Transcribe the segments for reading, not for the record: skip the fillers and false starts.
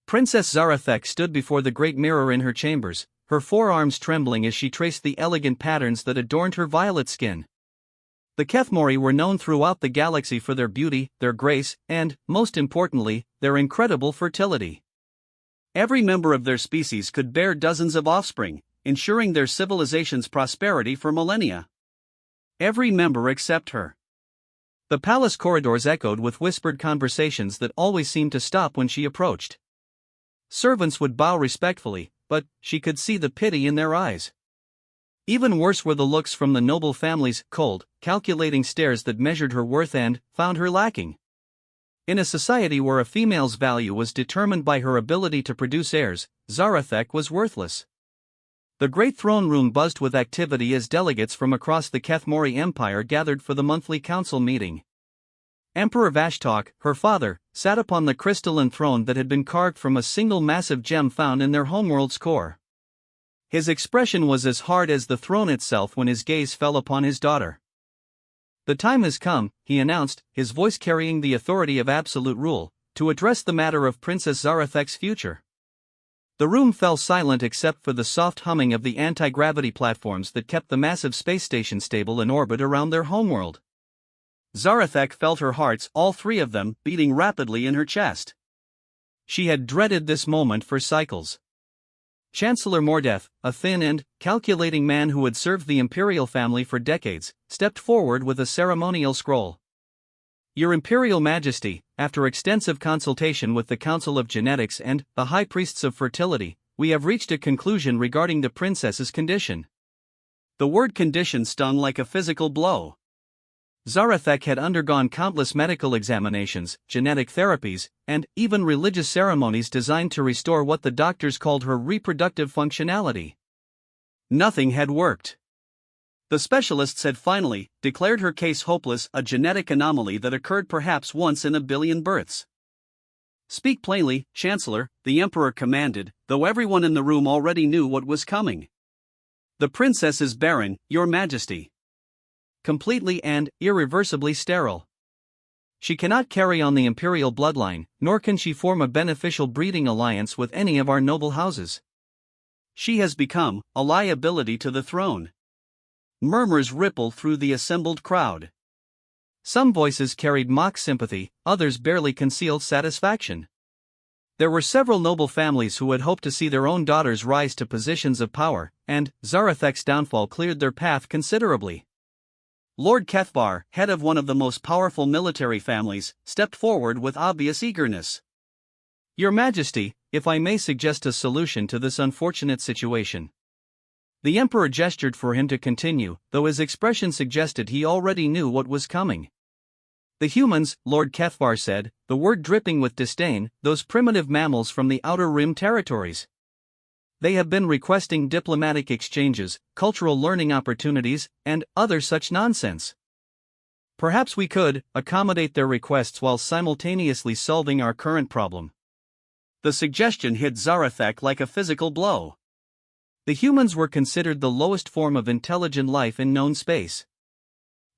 Princess Zarathek stood before the great mirror in her chambers, her forearms trembling as she traced the elegant patterns that adorned her violet skin. The Kethmori were known throughout the galaxy for their beauty, their grace, and, most importantly, their incredible fertility. Every member of their species could bear dozens of offspring, ensuring their civilization's prosperity for millennia. Every member except her. The palace corridors echoed with whispered conversations that always seemed to stop when she approached. Servants would bow respectfully, but she could see the pity in their eyes. Even worse were the looks from the noble family's cold, calculating stares that measured her worth and found her lacking. In a society where a female's value was determined by her ability to produce heirs, Zarathek was worthless. The great throne room buzzed with activity as delegates from across the Kethmori Empire gathered for the monthly council meeting. Emperor Vashtok, her father, sat upon the crystalline throne that had been carved from a single massive gem found in their homeworld's core. His expression was as hard as the throne itself when his gaze fell upon his daughter. "The time has come," he announced, his voice carrying the authority of absolute rule, "to address the matter of Princess Zarathek's future." The room fell silent except for the soft humming of the anti-gravity platforms that kept the massive space station stable in orbit around their homeworld. Zarathek felt her hearts, all three of them, beating rapidly in her chest. She had dreaded this moment for cycles. Chancellor Mordeth, a thin and calculating man who had served the imperial family for decades, stepped forward with a ceremonial scroll. "Your Imperial Majesty, after extensive consultation with the Council of Genetics and the High Priests of Fertility, we have reached a conclusion regarding the princess's condition." The word condition stung like a physical blow. Zarathek had undergone countless medical examinations, genetic therapies, and even religious ceremonies designed to restore what the doctors called her reproductive functionality. Nothing had worked. The specialists had finally declared her case hopeless, a genetic anomaly that occurred perhaps once in a billion births. "Speak plainly, Chancellor," the Emperor commanded, though everyone in the room already knew what was coming. "The princess is barren, Your Majesty. Completely and irreversibly sterile. She cannot carry on the imperial bloodline, nor can she form a beneficial breeding alliance with any of our noble houses. She has become a liability to the throne." Murmurs rippled through the assembled crowd. Some voices carried mock sympathy, others barely concealed satisfaction. There were several noble families who had hoped to see their own daughters rise to positions of power, and Zarathek's downfall cleared their path considerably. Lord Kethvar, head of one of the most powerful military families, stepped forward with obvious eagerness. "Your Majesty, if I may suggest a solution to this unfortunate situation." The Emperor gestured for him to continue, though his expression suggested he already knew what was coming. "The humans," Lord Kethvar said, the word dripping with disdain, "those primitive mammals from the Outer Rim territories. They have been requesting diplomatic exchanges, cultural learning opportunities, and other such nonsense. Perhaps we could accommodate their requests while simultaneously solving our current problem." The suggestion hit Zarathek like a physical blow. The humans were considered the lowest form of intelligent life in known space.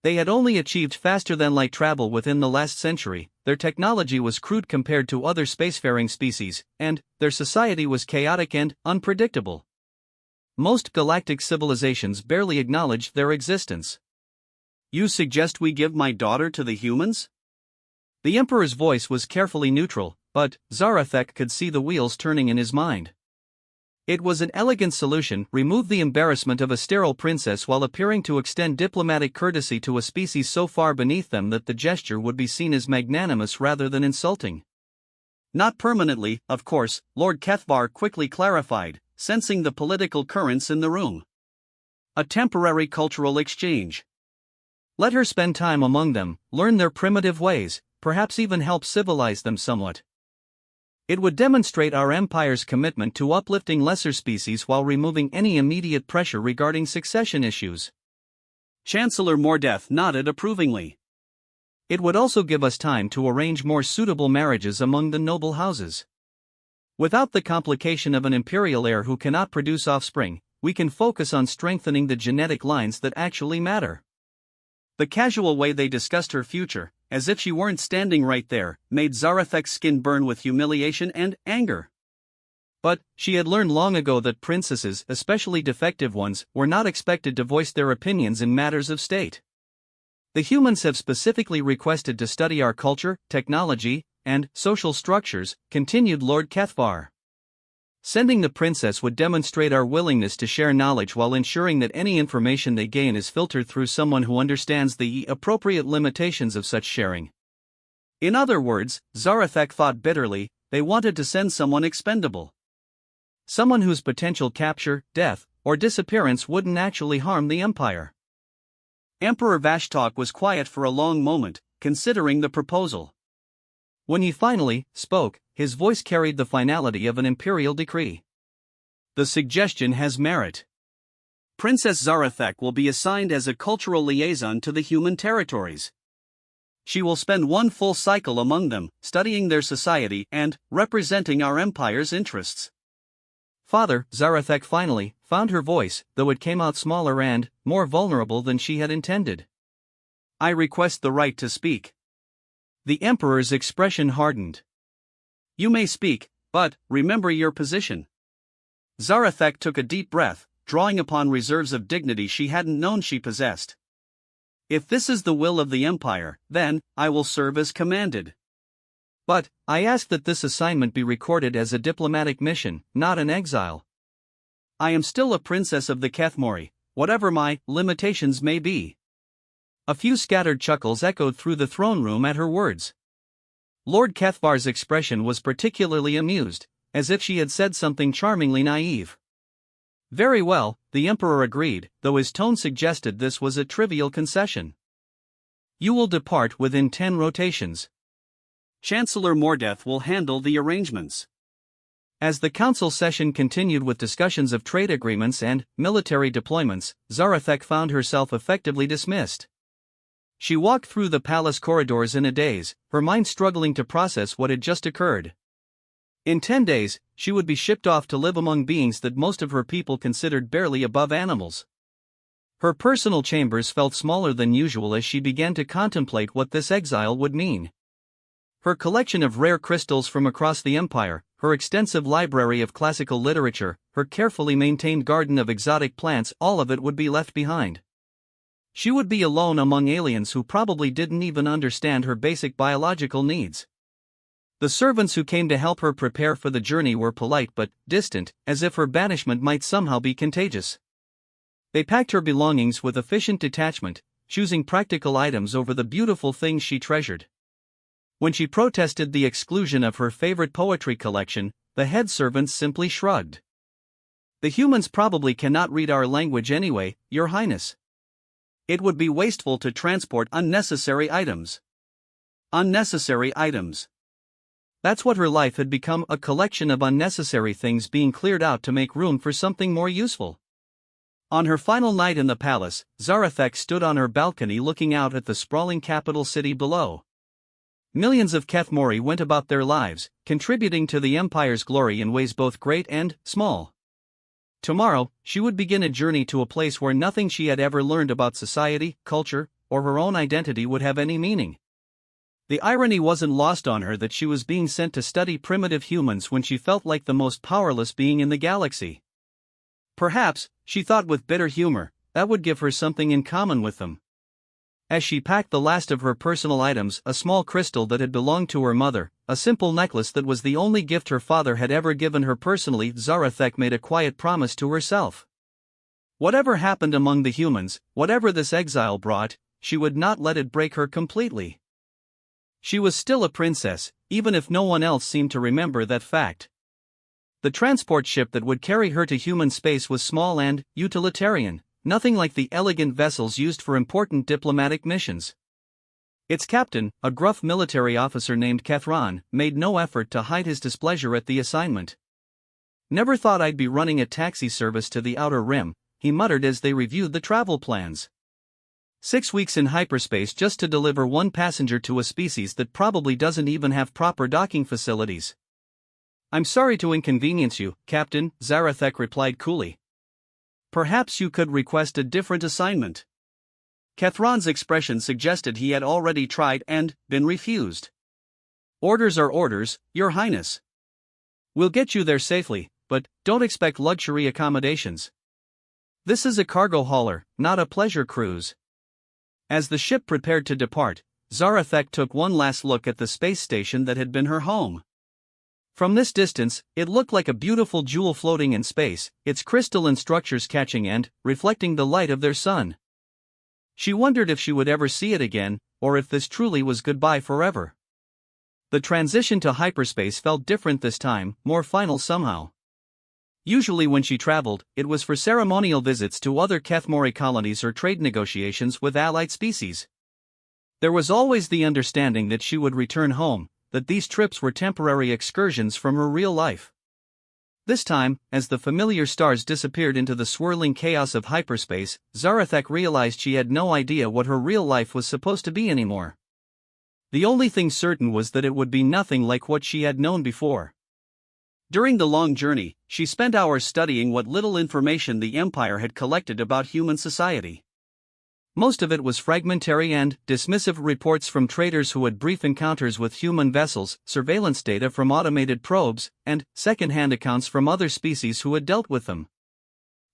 They had only achieved faster-than-light travel within the last century, their technology was crude compared to other spacefaring species, and their society was chaotic and unpredictable. Most galactic civilizations barely acknowledged their existence. "You suggest we give my daughter to the humans?" The Emperor's voice was carefully neutral, but Zarathek could see the wheels turning in his mind. It was an elegant solution: remove the embarrassment of a sterile princess while appearing to extend diplomatic courtesy to a species so far beneath them that the gesture would be seen as magnanimous rather than insulting. "Not permanently, of course," Lord Kethvar quickly clarified, sensing the political currents in the room. "A temporary cultural exchange. Let her spend time among them, learn their primitive ways, perhaps even help civilize them somewhat. It would demonstrate our empire's commitment to uplifting lesser species while removing any immediate pressure regarding succession issues." Chancellor Mordeth nodded approvingly. "It would also give us time to arrange more suitable marriages among the noble houses. Without the complication of an imperial heir who cannot produce offspring, we can focus on strengthening the genetic lines that actually matter." The casual way they discussed her future, as if she weren't standing right there, made Zarathek's skin burn with humiliation and anger. But she had learned long ago that princesses, especially defective ones, were not expected to voice their opinions in matters of state. The humans have specifically requested to study our culture, technology, and social structures, continued Lord Cathvar. Sending the princess would demonstrate our willingness to share knowledge while ensuring that any information they gain is filtered through someone who understands the appropriate limitations of such sharing. In other words, Zarathek thought bitterly, they wanted to send someone expendable. Someone whose potential capture, death, or disappearance wouldn't actually harm the Empire. Emperor Vashtok was quiet for a long moment, considering the proposal. When he finally spoke, his voice carried the finality of an imperial decree. The suggestion has merit. Princess Zarathek will be assigned as a cultural liaison to the human territories. She will spend one full cycle among them, studying their society and representing our empire's interests. Father, Zarathek finally found her voice, though it came out smaller and more vulnerable than she had intended. I request the right to speak. The Emperor's expression hardened. You may speak, but remember your position. Zarathek took a deep breath, drawing upon reserves of dignity she hadn't known she possessed. If this is the will of the Empire, then I will serve as commanded. But I ask that this assignment be recorded as a diplomatic mission, not an exile. I am still a princess of the Kethmori, whatever my limitations may be. A few scattered chuckles echoed through the throne room at her words. Lord Cathvar's expression was particularly amused, as if she had said something charmingly naive. Very well, the Emperor agreed, though his tone suggested this was a trivial concession. You will depart within 10 rotations. Chancellor Mordeth will handle the arrangements. As the council session continued with discussions of trade agreements and military deployments, Zarathek found herself effectively dismissed. She walked through the palace corridors in a daze, her mind struggling to process what had just occurred. In 10 days, she would be shipped off to live among beings that most of her people considered barely above animals. Her personal chambers felt smaller than usual as she began to contemplate what this exile would mean. Her collection of rare crystals from across the Empire, her extensive library of classical literature, her carefully maintained garden of exotic plants, all of it would be left behind. She would be alone among aliens who probably didn't even understand her basic biological needs. The servants who came to help her prepare for the journey were polite but distant, as if her banishment might somehow be contagious. They packed her belongings with efficient detachment, choosing practical items over the beautiful things she treasured. When she protested the exclusion of her favorite poetry collection, the head servants simply shrugged. The humans probably cannot read our language anyway, Your Highness. It would be wasteful to transport unnecessary items. Unnecessary items. That's what her life had become, a collection of unnecessary things being cleared out to make room for something more useful. On her final night in the palace, Zarathek stood on her balcony looking out at the sprawling capital city below. Millions of Kethmori went about their lives, contributing to the Empire's glory in ways both great and small. Tomorrow, she would begin a journey to a place where nothing she had ever learned about society, culture, or her own identity would have any meaning. The irony wasn't lost on her that she was being sent to study primitive humans when she felt like the most powerless being in the galaxy. Perhaps, she thought with bitter humor, that would give her something in common with them. As she packed the last of her personal items, a small crystal that had belonged to her mother, a simple necklace that was the only gift her father had ever given her personally, Zarathek made a quiet promise to herself. Whatever happened among the humans, whatever this exile brought, she would not let it break her completely. She was still a princess, even if no one else seemed to remember that fact. The transport ship that would carry her to human space was small and utilitarian, nothing like the elegant vessels used for important diplomatic missions. Its captain, a gruff military officer named Kethran, made no effort to hide his displeasure at the assignment. Never thought I'd be running a taxi service to the Outer Rim, he muttered as they reviewed the travel plans. 6 weeks in hyperspace just to deliver one passenger to a species that probably doesn't even have proper docking facilities. I'm sorry to inconvenience you, Captain, Zarathek replied coolly. Perhaps you could request a different assignment. Kethran's expression suggested he had already tried and been refused. Orders are orders, Your Highness. We'll get you there safely, but don't expect luxury accommodations. This is a cargo hauler, not a pleasure cruise." As the ship prepared to depart, Zarathek took one last look at the space station that had been her home. From this distance, it looked like a beautiful jewel floating in space, its crystalline structures catching and reflecting the light of their sun. She wondered if she would ever see it again, or if this truly was goodbye forever. The transition to hyperspace felt different this time, more final somehow. Usually when she traveled, it was for ceremonial visits to other Kethmori colonies or trade negotiations with allied species. There was always the understanding that she would return home, that these trips were temporary excursions from her real life. This time, as the familiar stars disappeared into the swirling chaos of hyperspace, Zarathek realized she had no idea what her real life was supposed to be anymore. The only thing certain was that it would be nothing like what she had known before. During the long journey, she spent hours studying what little information the Empire had collected about human society. Most of it was fragmentary and dismissive reports from traders who had brief encounters with human vessels, surveillance data from automated probes, and second-hand accounts from other species who had dealt with them.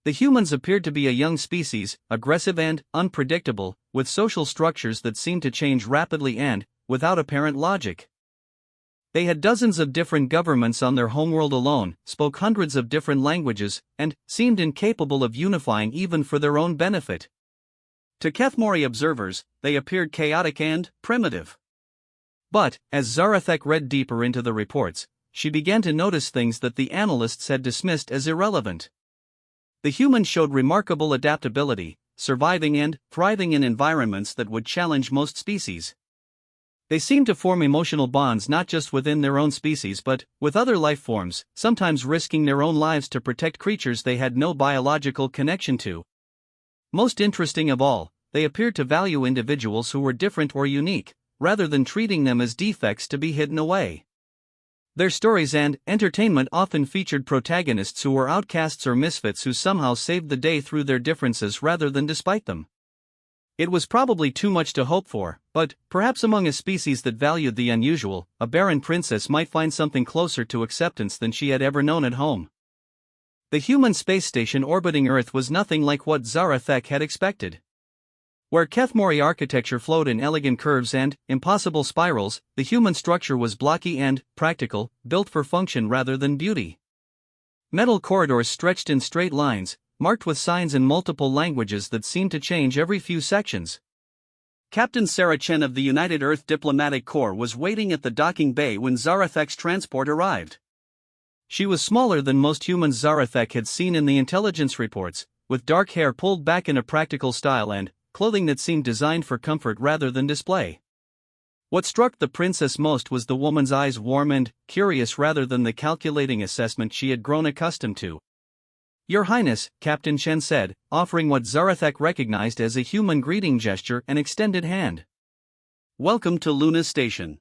The humans appeared to be a young species, aggressive and unpredictable, with social structures that seemed to change rapidly and without apparent logic. They had dozens of different governments on their homeworld alone, spoke hundreds of different languages, and seemed incapable of unifying even for their own benefit. To Kethmori observers, they appeared chaotic and primitive. But, as Zarathek read deeper into the reports, she began to notice things that the analysts had dismissed as irrelevant. The humans showed remarkable adaptability, surviving and thriving in environments that would challenge most species. They seemed to form emotional bonds not just within their own species but with other life forms, sometimes risking their own lives to protect creatures they had no biological connection to. Most interesting of all, they appeared to value individuals who were different or unique, rather than treating them as defects to be hidden away. Their stories and entertainment often featured protagonists who were outcasts or misfits who somehow saved the day through their differences rather than despite them. It was probably too much to hope for, but perhaps among a species that valued the unusual, a Barren princess might find something closer to acceptance than she had ever known at home. The human space station orbiting Earth was nothing like what Zarathek had expected. Where Kethmori architecture flowed in elegant curves and impossible spirals, the human structure was blocky and practical, built for function rather than beauty. Metal corridors stretched in straight lines, marked with signs in multiple languages that seemed to change every few sections. Captain Sarah Chen of the United Earth Diplomatic Corps was waiting at the docking bay when Zarathek's transport arrived. She was smaller than most humans Zarathek had seen in the intelligence reports, with dark hair pulled back in a practical style and clothing that seemed designed for comfort rather than display. What struck the princess most was the woman's eyes, warm and curious rather than the calculating assessment she had grown accustomed to. "Your Highness," Captain Chen said, offering what Zarathek recognized as a human greeting gesture and extended hand. "Welcome to Luna Station.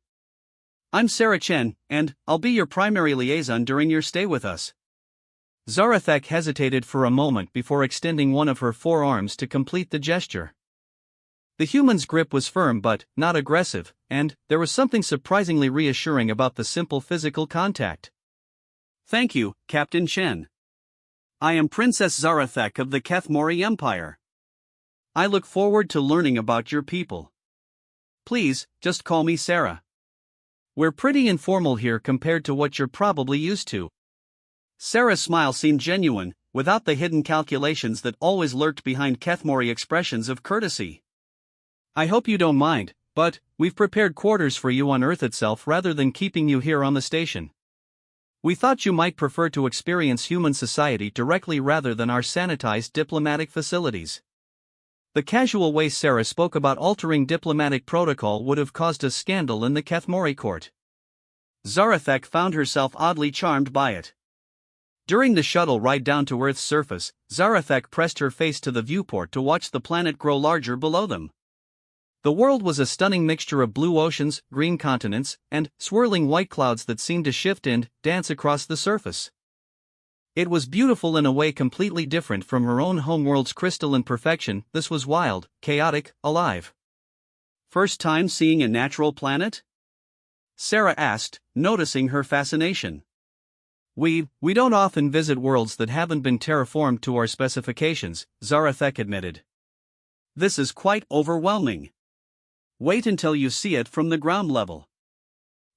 I'm Sarah Chen, and I'll be your primary liaison during your stay with us." Zarathek hesitated for a moment before extending one of her forearms to complete the gesture. The human's grip was firm but not aggressive, and there was something surprisingly reassuring about the simple physical contact. "Thank you, Captain Chen. I am Princess Zarathek of the Kethmori Empire. I look forward to learning about your people. Please, just call me Sarah. We're pretty informal here compared to what you're probably used to." Sarah's smile seemed genuine, without the hidden calculations that always lurked behind Kethmori expressions of courtesy. "I hope you don't mind, but we've prepared quarters for you on Earth itself rather than keeping you here on the station. We thought you might prefer to experience human society directly rather than our sanitized diplomatic facilities." The casual way Sarah spoke about altering diplomatic protocol would have caused a scandal in the Kethmori court. Zarathek found herself oddly charmed by it. During the shuttle ride down to Earth's surface, Zarathek pressed her face to the viewport to watch the planet grow larger below them. The world was a stunning mixture of blue oceans, green continents, and swirling white clouds that seemed to shift and dance across the surface. It was beautiful in a way completely different from her own homeworld's crystalline perfection. This was wild, chaotic, alive. "First time seeing a natural planet?" Sarah asked, noticing her fascination. We don't often visit worlds that haven't been terraformed to our specifications, Zarathek admitted. This is quite overwhelming. Wait until you see it from the ground level.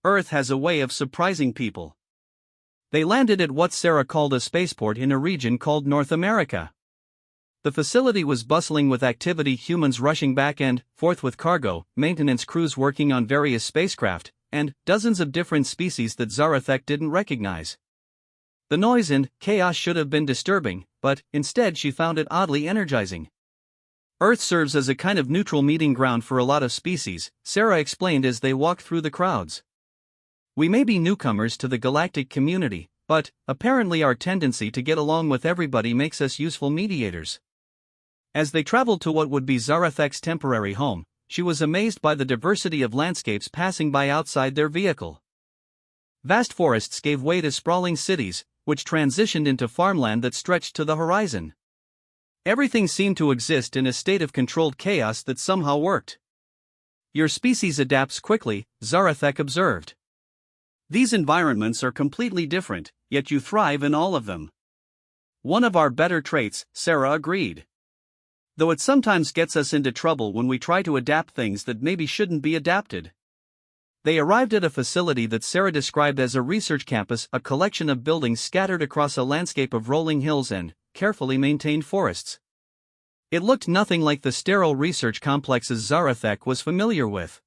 Earth has a way of surprising people. They landed at what Sarah called a spaceport in a region called North America. The facility was bustling with activity, humans rushing back and forth with cargo, maintenance crews working on various spacecraft, and dozens of different species that Zarathek didn't recognize. The noise and chaos should have been disturbing, but instead she found it oddly energizing. Earth serves as a kind of neutral meeting ground for a lot of species, Sarah explained as they walked through the crowds. We may be newcomers to the galactic community, but apparently our tendency to get along with everybody makes us useful mediators. As they traveled to what would be Zarathek's temporary home, she was amazed by the diversity of landscapes passing by outside their vehicle. Vast forests gave way to sprawling cities, which transitioned into farmland that stretched to the horizon. Everything seemed to exist in a state of controlled chaos that somehow worked. Your species adapts quickly, Zarathek observed. These environments are completely different, yet you thrive in all of them. One of our better traits, Sarah agreed. Though it sometimes gets us into trouble when we try to adapt things that maybe shouldn't be adapted. They arrived at a facility that Sarah described as a research campus, a collection of buildings scattered across a landscape of rolling hills and carefully maintained forests. It looked nothing like the sterile research complexes Zarathek was familiar with.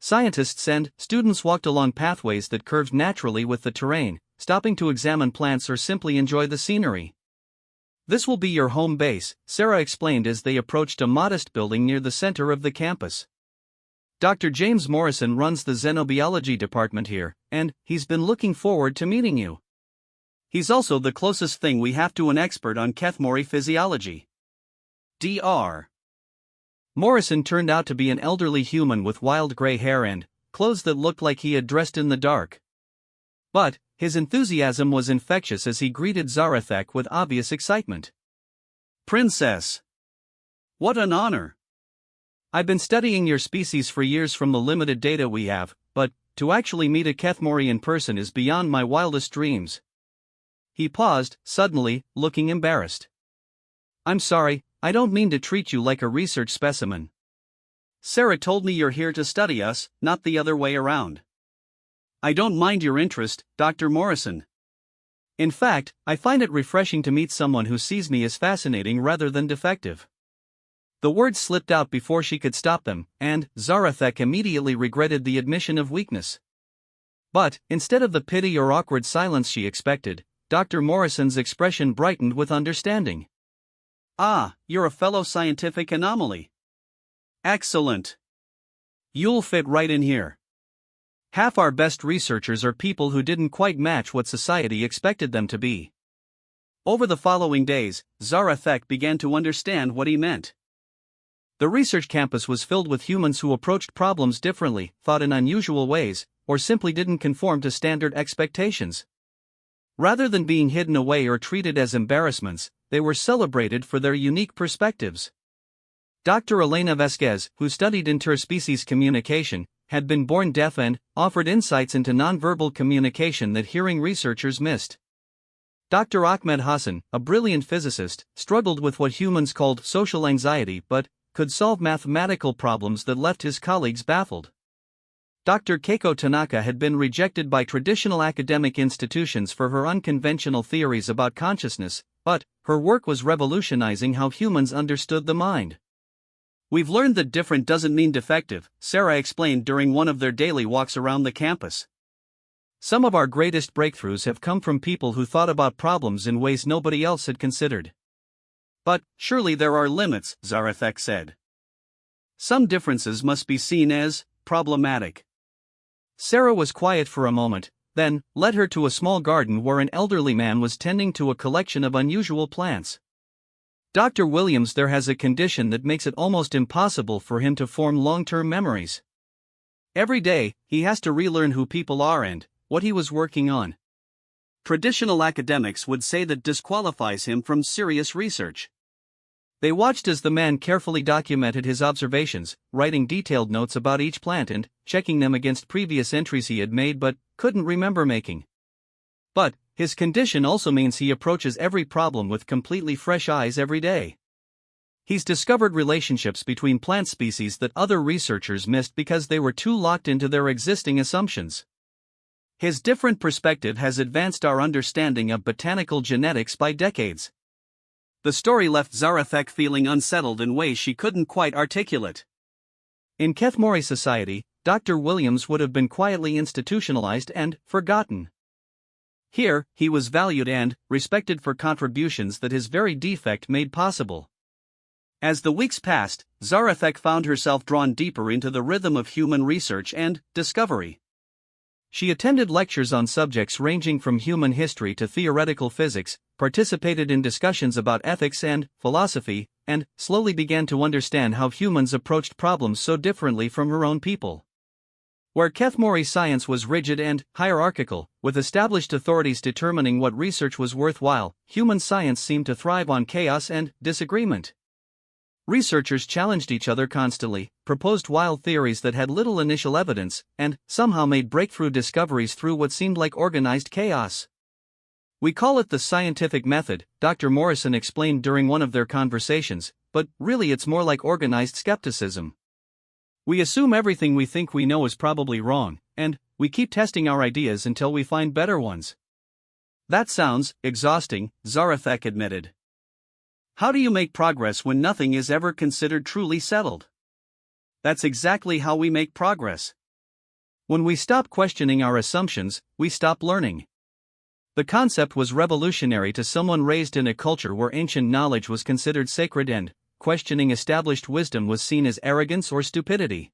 Scientists and students walked along pathways that curved naturally with the terrain, stopping to examine plants or simply enjoy the scenery. This will be your home base, Sarah explained as they approached a modest building near the center of the campus. Dr. James Morrison runs the xenobiology department here, and he's been looking forward to meeting you. He's also the closest thing we have to an expert on Kethmori physiology. Dr. Morrison turned out to be an elderly human with wild gray hair and clothes that looked like he had dressed in the dark. But his enthusiasm was infectious as he greeted Zarathek with obvious excitement. Princess! What an honor! I've been studying your species for years from the limited data we have, but to actually meet a Kethmori in person is beyond my wildest dreams. He paused, suddenly, looking embarrassed. I'm sorry, I don't mean to treat you like a research specimen. Sarah told me you're here to study us, not the other way around. I don't mind your interest, Dr. Morrison. In fact, I find it refreshing to meet someone who sees me as fascinating rather than defective. The words slipped out before she could stop them, and Zarathek immediately regretted the admission of weakness. But, instead of the pity or awkward silence she expected, Dr. Morrison's expression brightened with understanding. Ah, you're a fellow scientific anomaly. Excellent. You'll fit right in here. Half our best researchers are people who didn't quite match what society expected them to be. Over the following days, Zarathek began to understand what he meant. The research campus was filled with humans who approached problems differently, thought in unusual ways, or simply didn't conform to standard expectations. Rather than being hidden away or treated as embarrassments, they were celebrated for their unique perspectives. Dr. Elena Vesquez, who studied interspecies communication, had been born deaf and offered insights into nonverbal communication that hearing researchers missed. Dr. Ahmed Hassan, a brilliant physicist, struggled with what humans called social anxiety but could solve mathematical problems that left his colleagues baffled. Dr. Keiko Tanaka had been rejected by traditional academic institutions for her unconventional theories about consciousness, but her work was revolutionizing how humans understood the mind. We've learned that different doesn't mean defective, Sarah explained during one of their daily walks around the campus. Some of our greatest breakthroughs have come from people who thought about problems in ways nobody else had considered. But surely there are limits, Zarathek said. Some differences must be seen as problematic. Sarah was quiet for a moment, then led her to a small garden where an elderly man was tending to a collection of unusual plants. Dr. Williams there has a condition that makes it almost impossible for him to form long-term memories. Every day, he has to relearn who people are and what he was working on. Traditional academics would say that disqualifies him from serious research. They watched as the man carefully documented his observations, writing detailed notes about each plant and checking them against previous entries he had made but couldn't remember making. But His condition also means he approaches every problem with completely fresh eyes every day. He's discovered relationships between plant species that other researchers missed because they were too locked into their existing assumptions. His different perspective has advanced our understanding of botanical genetics by decades. The story left Zarathek feeling unsettled in ways she couldn't quite articulate. In Kethmori society, Dr. Williams would have been quietly institutionalized and forgotten. Here, he was valued and respected for contributions that his very defect made possible. As the weeks passed, Zarathek found herself drawn deeper into the rhythm of human research and discovery. She attended lectures on subjects ranging from human history to theoretical physics, participated in discussions about ethics and philosophy, and slowly began to understand how humans approached problems so differently from her own people. Where Kethmori science was rigid and hierarchical, with established authorities determining what research was worthwhile, human science seemed to thrive on chaos and disagreement. Researchers challenged each other constantly, proposed wild theories that had little initial evidence, and somehow made breakthrough discoveries through what seemed like organized chaos. "We call it the scientific method," Dr. Morrison explained during one of their conversations, "but really it's more like organized skepticism. We assume everything we think we know is probably wrong, and we keep testing our ideas until we find better ones." "That sounds exhausting," Zarathek admitted. "How do you make progress when nothing is ever considered truly settled?" "That's exactly how we make progress. When we stop questioning our assumptions, we stop learning." The concept was revolutionary to someone raised in a culture where ancient knowledge was considered sacred and questioning established wisdom was seen as arrogance or stupidity.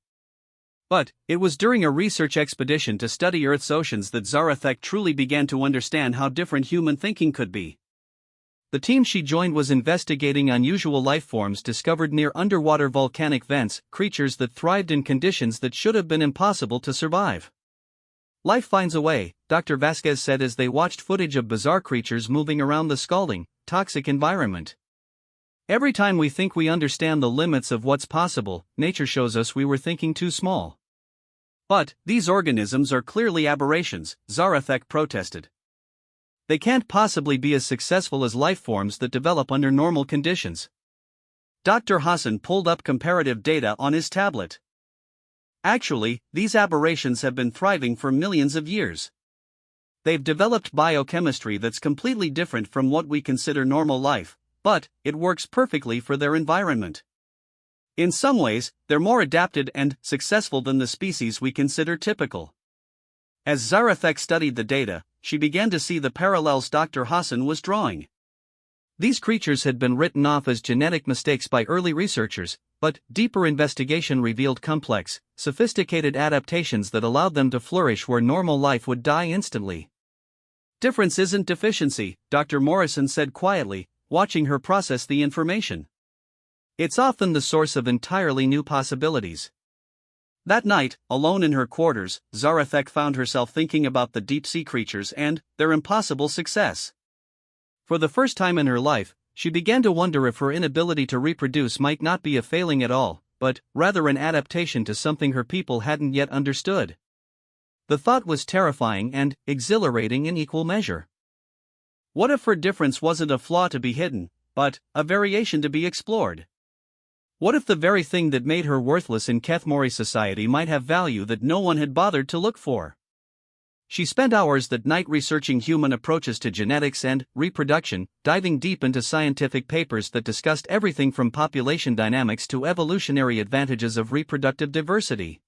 But it was during a research expedition to study Earth's oceans that Zarathek truly began to understand how different human thinking could be. The team she joined was investigating unusual life forms discovered near underwater volcanic vents, creatures that thrived in conditions that should have been impossible to survive. "Life finds a way," Dr. Vasquez said as they watched footage of bizarre creatures moving around the scalding, toxic environment. "Every time we think we understand the limits of what's possible, nature shows us we were thinking too small." "But these organisms are clearly aberrations," Zarathek protested. "They can't possibly be as successful as life forms that develop under normal conditions." Dr. Hassan pulled up comparative data on his tablet. "Actually, these aberrations have been thriving for millions of years. They've developed biochemistry that's completely different from what we consider normal life, but it works perfectly for their environment. In some ways, they're more adapted and successful than the species we consider typical." As Zarathek studied the data, she began to see the parallels Dr. Hassan was drawing. These creatures had been written off as genetic mistakes by early researchers, but deeper investigation revealed complex, sophisticated adaptations that allowed them to flourish where normal life would die instantly. "Difference isn't deficiency," Dr. Morrison said quietly, watching her process the information. "It's often the source of entirely new possibilities." That night, alone in her quarters, Zarathek found herself thinking about the deep-sea creatures and their impossible success. For the first time in her life, she began to wonder if her inability to reproduce might not be a failing at all, but rather an adaptation to something her people hadn't yet understood. The thought was terrifying and exhilarating in equal measure. What if her difference wasn't a flaw to be hidden, but a variation to be explored? What if the very thing that made her worthless in Kethmori society might have value that no one had bothered to look for? She spent hours that night researching human approaches to genetics and reproduction, diving deep into scientific papers that discussed everything from population dynamics to evolutionary advantages of reproductive diversity.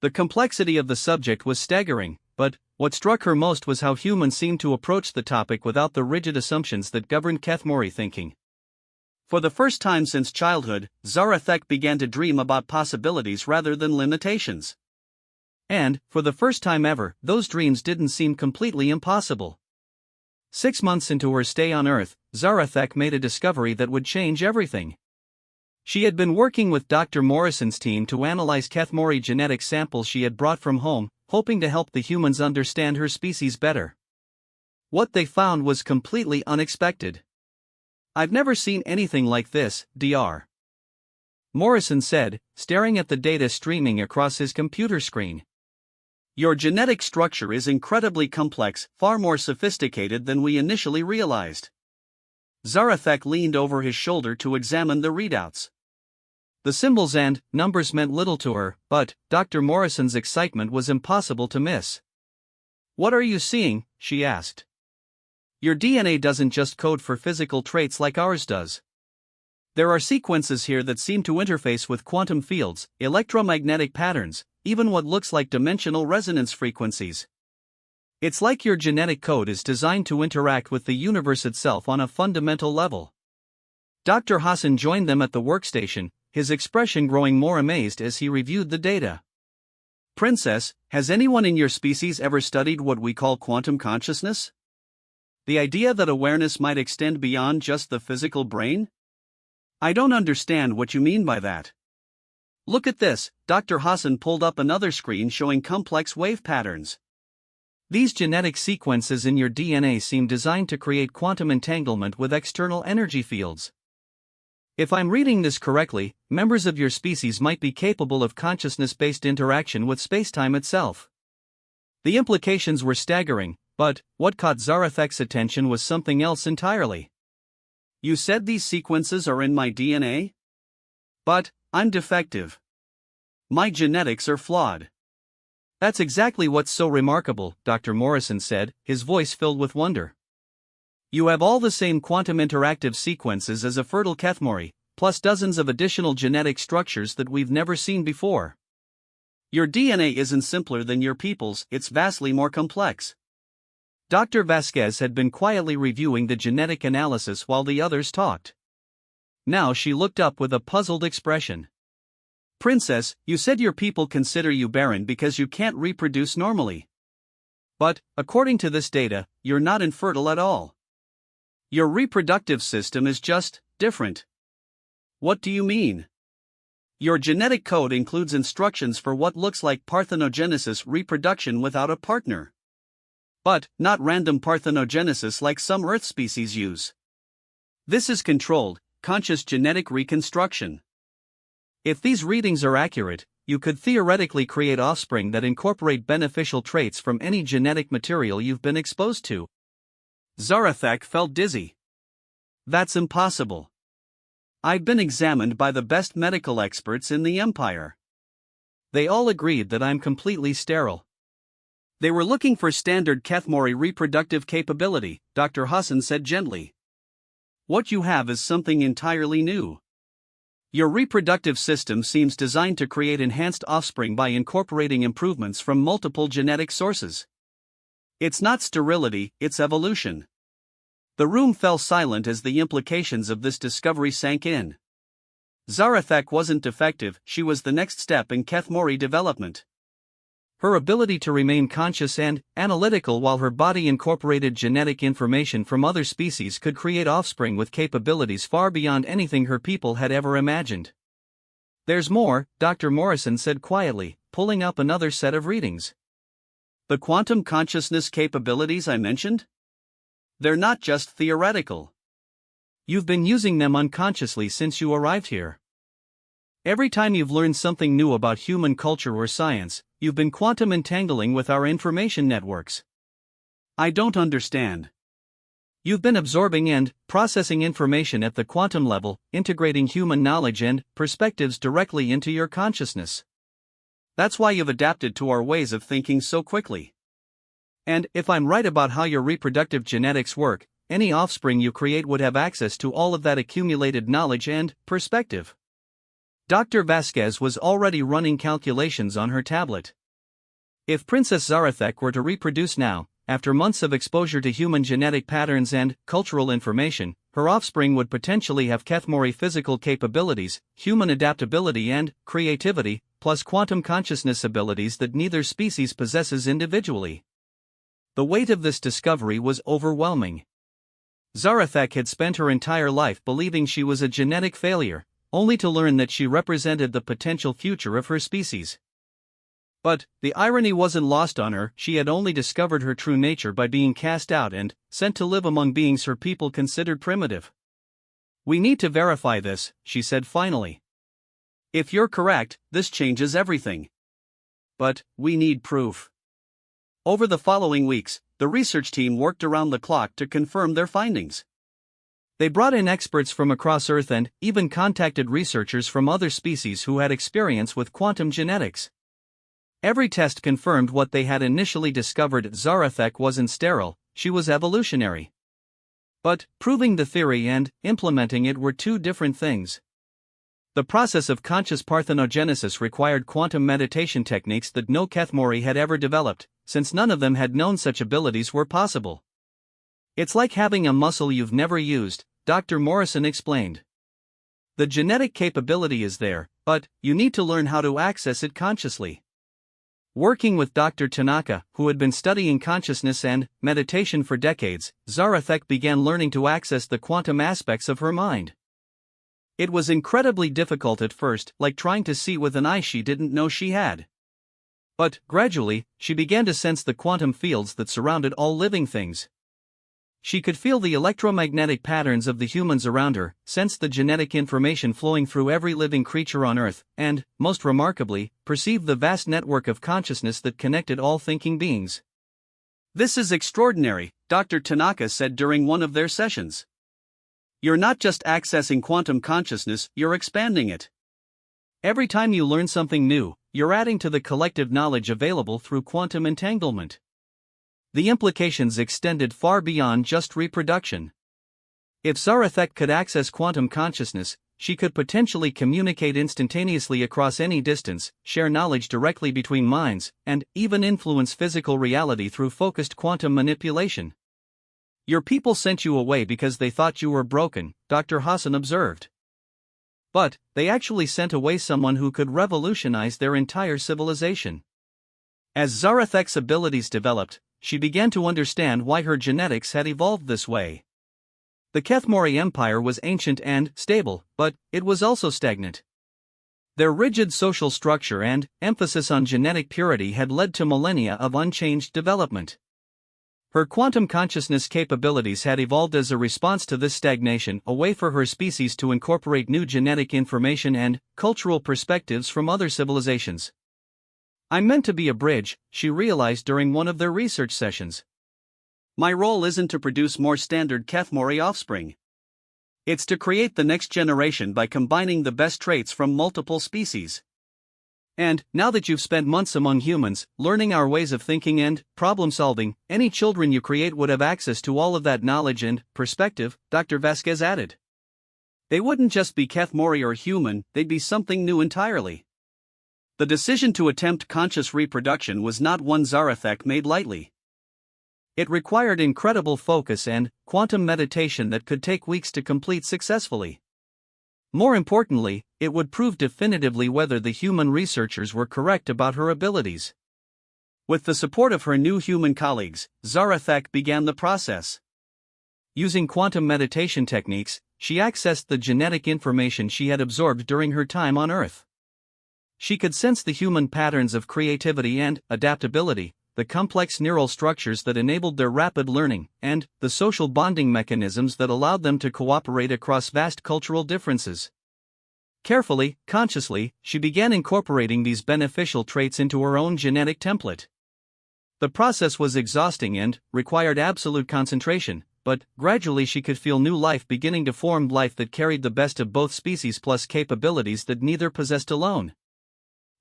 The complexity of the subject was staggering, but what struck her most was how humans seemed to approach the topic without the rigid assumptions that governed Kethmori thinking. For the first time since childhood, Zarathek began to dream about possibilities rather than limitations. And, for the first time ever, those dreams didn't seem completely impossible. 6 months into her stay on Earth, Zarathek made a discovery that would change everything. She had been working with Dr. Morrison's team to analyze Kethmori genetic samples she had brought from home, hoping to help the humans understand her species better. What they found was completely unexpected. "I've never seen anything like this, Dr. Morrison said, staring at the data streaming across his computer screen. Your genetic structure is incredibly complex, far more sophisticated than we initially realized. Zarathek leaned over his shoulder to examine the readouts. The symbols and numbers meant little to her, but Dr. Morrison's excitement was impossible to miss. "What are you seeing?" she asked. "Your DNA doesn't just code for physical traits like ours does. There are sequences here that seem to interface with quantum fields, electromagnetic patterns, even what looks like dimensional resonance frequencies. It's like your genetic code is designed to interact with the universe itself on a fundamental level." Dr. Hassan joined them at the workstation, his expression growing more amazed as he reviewed the data. "Princess, has anyone in your species ever studied what we call quantum consciousness? The idea that awareness might extend beyond just the physical brain? I don't understand what you mean by that. Look at this." Dr. Hassan pulled up another screen showing complex wave patterns. "These genetic sequences in your DNA seem designed to create quantum entanglement with external energy fields. If I'm reading this correctly, members of your species might be capable of consciousness-based interaction with spacetime itself." The implications were staggering, but what caught Zarathek's attention was something else entirely. "You said these sequences are in my DNA? But I'm defective. My genetics are flawed." "That's exactly what's so remarkable," Dr. Morrison said, his voice filled with wonder. "You have all the same quantum interactive sequences as a fertile Kethmori, plus dozens of additional genetic structures that we've never seen before. Your DNA isn't simpler than your people's, it's vastly more complex." Dr. Vasquez had been quietly reviewing the genetic analysis while the others talked. Now she looked up with a puzzled expression. "Princess, you said your people consider you barren because you can't reproduce normally. But, according to this data, you're not infertile at all. Your reproductive system is just different." "What do you mean?" "Your genetic code includes instructions for what looks like parthenogenesis, reproduction without a partner. But not random parthenogenesis like some Earth species use. This is controlled, conscious genetic reconstruction. If these readings are accurate, you could theoretically create offspring that incorporate beneficial traits from any genetic material you've been exposed to." Zarathek felt dizzy. "That's impossible. I've been examined by the best medical experts in the Empire. They all agreed that I'm completely sterile." "They were looking for standard Kethmori reproductive capability," Dr. Hassan said gently. "What you have is something entirely new. Your reproductive system seems designed to create enhanced offspring by incorporating improvements from multiple genetic sources. It's not sterility, it's evolution." The room fell silent as the implications of this discovery sank in. Zarathek wasn't defective, she was the next step in Kethmori development. Her ability to remain conscious and analytical while her body incorporated genetic information from other species could create offspring with capabilities far beyond anything her people had ever imagined. "There's more," Dr. Morrison said quietly, pulling up another set of readings. "The quantum consciousness capabilities I mentioned? They're not just theoretical. You've been using them unconsciously since you arrived here. Every time you've learned something new about human culture or science, you've been quantum entangling with our information networks." "I don't understand." "You've been absorbing and processing information at the quantum level, integrating human knowledge and perspectives directly into your consciousness. That's why you've adapted to our ways of thinking so quickly. And if I'm right about how your reproductive genetics work, any offspring you create would have access to all of that accumulated knowledge and perspective." Dr. Vasquez was already running calculations on her tablet. If Princess Zarathek were to reproduce now, after months of exposure to human genetic patterns and cultural information, her offspring would potentially have Kethmori physical capabilities, human adaptability and creativity, plus quantum consciousness abilities that neither species possesses individually. The weight of this discovery was overwhelming. Zarathek had spent her entire life believing she was a genetic failure, only to learn that she represented the potential future of her species. But the irony wasn't lost on her. She had only discovered her true nature by being cast out and sent to live among beings her people considered primitive. "We need to verify this," she said finally. "If you're correct, this changes everything. But we need proof." Over the following weeks, the research team worked around the clock to confirm their findings. They brought in experts from across Earth and even contacted researchers from other species who had experience with quantum genetics. Every test confirmed what they had initially discovered: Zarathek wasn't sterile, she was evolutionary. But proving the theory and implementing it were two different things. The process of conscious parthenogenesis required quantum meditation techniques that no Kethmori had ever developed, since none of them had known such abilities were possible. It's like having a muscle you've never used, Dr. Morrison explained. The genetic capability is there, but you need to learn how to access it consciously. Working with Dr. Tanaka, who had been studying consciousness and meditation for decades, Zarathek began learning to access the quantum aspects of her mind. It was incredibly difficult at first, like trying to see with an eye she didn't know she had. But, gradually, she began to sense the quantum fields that surrounded all living things. She could feel the electromagnetic patterns of the humans around her, sensed the genetic information flowing through every living creature on Earth, and, most remarkably, perceived the vast network of consciousness that connected all thinking beings. "This is extraordinary," Dr. Tanaka said during one of their sessions. "You're not just accessing quantum consciousness, you're expanding it. Every time you learn something new, you're adding to the collective knowledge available through quantum entanglement." The implications extended far beyond just reproduction. If Zarathek could access quantum consciousness, she could potentially communicate instantaneously across any distance, share knowledge directly between minds, and even influence physical reality through focused quantum manipulation. "Your people sent you away because they thought you were broken," Dr. Hassan observed. "But they actually sent away someone who could revolutionize their entire civilization." As Zarathek's abilities developed, she began to understand why her genetics had evolved this way. The Kethmori Empire was ancient and stable, but it was also stagnant. Their rigid social structure and emphasis on genetic purity had led to millennia of unchanged development. Her quantum consciousness capabilities had evolved as a response to this stagnation, a way for her species to incorporate new genetic information and cultural perspectives from other civilizations. "I'm meant to be a bridge," she realized during one of their research sessions. "My role isn't to produce more standard Kethmori offspring. It's to create the next generation by combining the best traits from multiple species. And, now that you've spent months among humans, learning our ways of thinking and problem-solving, any children you create would have access to all of that knowledge and perspective," Dr. Vasquez added. "They wouldn't just be Kethmori or human, they'd be something new entirely." The decision to attempt conscious reproduction was not one Zarathek made lightly. It required incredible focus and quantum meditation that could take weeks to complete successfully. More importantly, it would prove definitively whether the human researchers were correct about her abilities. With the support of her new human colleagues, Zarathek began the process. Using quantum meditation techniques, she accessed the genetic information she had absorbed during her time on Earth. She could sense the human patterns of creativity and adaptability, the complex neural structures that enabled their rapid learning, and the social bonding mechanisms that allowed them to cooperate across vast cultural differences. Carefully, consciously, she began incorporating these beneficial traits into her own genetic template. The process was exhausting and required absolute concentration, but gradually she could feel new life beginning to form, life that carried the best of both species plus capabilities that neither possessed alone.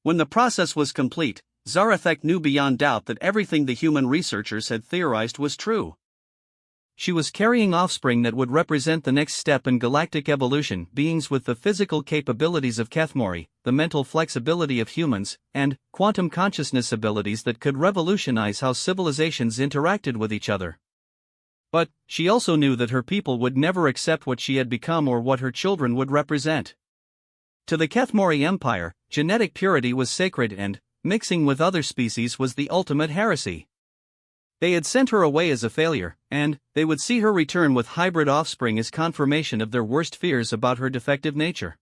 When the process was complete, Zarathek knew beyond doubt that everything the human researchers had theorized was true. She was carrying offspring that would represent the next step in galactic evolution, beings with the physical capabilities of Kethmori, the mental flexibility of humans, and quantum consciousness abilities that could revolutionize how civilizations interacted with each other. But she also knew that her people would never accept what she had become or what her children would represent. To the Kethmori Empire, genetic purity was sacred and mixing with other species was the ultimate heresy. They had sent her away as a failure, and they would see her return with hybrid offspring as confirmation of their worst fears about her defective nature.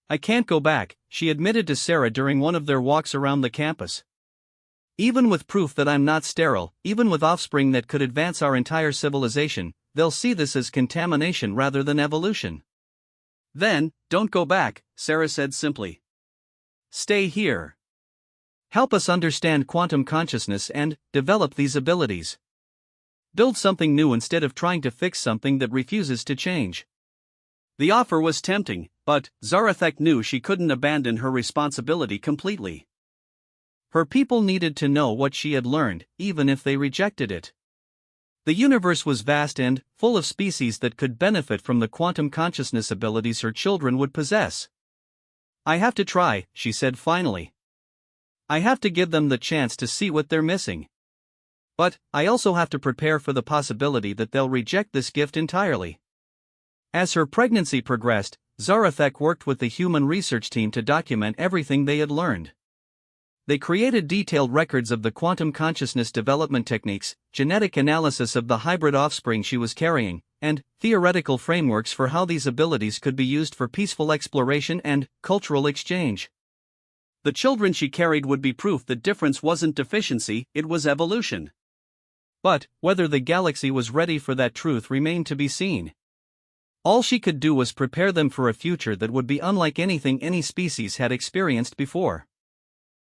"I can't go back," she admitted to Sarah during one of their walks around the campus. "Even with proof that I'm not sterile, even with offspring that could advance our entire civilization, they'll see this as contamination rather than evolution." "Then, don't go back," Sarah said simply. "Stay here. Help us understand quantum consciousness and develop these abilities. Build something new instead of trying to fix something that refuses to change. The offer was tempting, but Zarathek knew she couldn't abandon her responsibility completely. Her people needed to know what she had learned, even if they rejected it. The universe was vast and full of species that could benefit from the quantum consciousness abilities her children would possess. I have to try, she said finally. I have to give them the chance to see what they're missing. But I also have to prepare for the possibility that they'll reject this gift entirely. As her pregnancy progressed, Zarathek worked with the human research team to document everything they had learned. They created detailed records of the quantum consciousness development techniques, genetic analysis of the hybrid offspring she was carrying, and theoretical frameworks for how these abilities could be used for peaceful exploration and cultural exchange. The children she carried would be proof that difference wasn't deficiency, it was evolution. But whether the galaxy was ready for that truth remained to be seen. All she could do was prepare them for a future that would be unlike anything any species had experienced before.